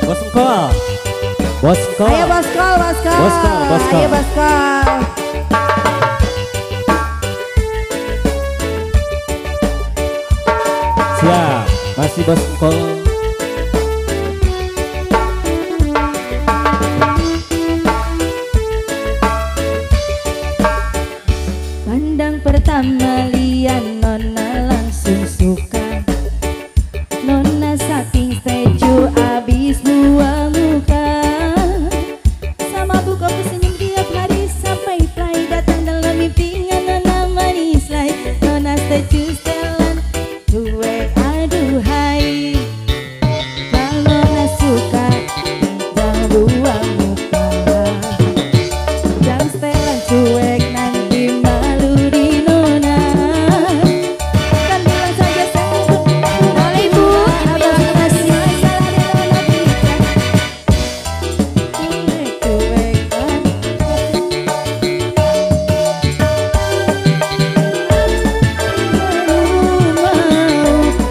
Bos Engkol. Bos Engkol. Ayo Boskol, Boskol. Boskol, Boskol. Ayo Boskol. Siap, masih Bos Engkol. Pandang pertama lian nona langsung suka. Nona saking seju abis buang muka. Sama buka senyum tiap hari sampai play datang dalam mimpinya nona manis lay. Nona seju setelan cuek aduhai. Kalau nona suka tidak buang muka. Dan setelan cuek nanti malu di nona. Kan bilang saja saya boleh bu, abang masih salah di nona kita. Cuek-cuekan.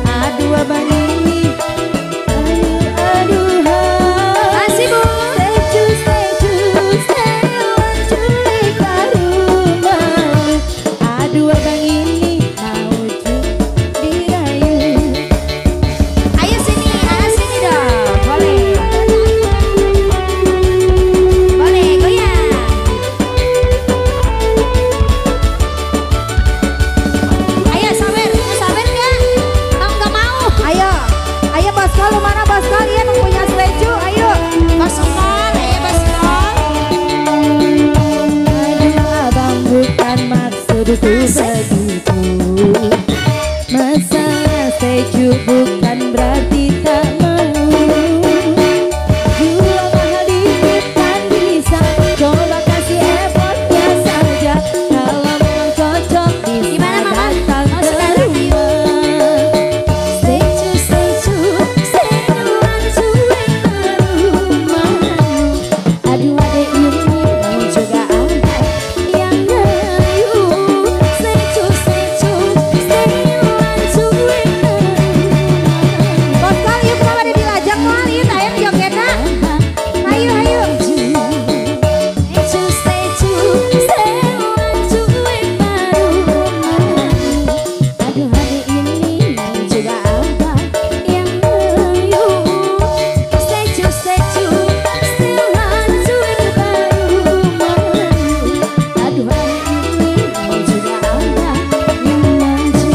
Aduh abang ini, aduh masih bu. Seju, setelan cuek baru mau. Aduh abang ini mau dirayu. Ayo sini dong, boleh. Boleh goyang. Ayo sabar nggak? Nggak mau. Ayo Boskol, lu mana Boskol? Iya yang punya seju, ayo. Boskol, ayo Boskol. Aduh abang bukan maksudku begitu. Masalah seju bukan berarti tak mau. Jual mahal dikit kan bisa. Coba kasih effortnya saja. Kalau memang cocok bisa datang ke rumah. Seju, setelan cuek baru mau. Aduh adek ini mau juga ada yang ngerayu. Seju, setelan cuek baru mau. Boskol yuk kenapa ada dilajak mal yuk ayo jogetna. Ayo ayo. Seju, setelan cuek baru mau. Aduh adek ini mau juga apa yang ngerayu. Seju, setelan cuek baru mau. Aduh adek ini mau juga apa yang maju.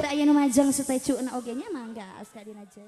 Tak aya nu majeng seteju na oge nya mangga sekalian aja.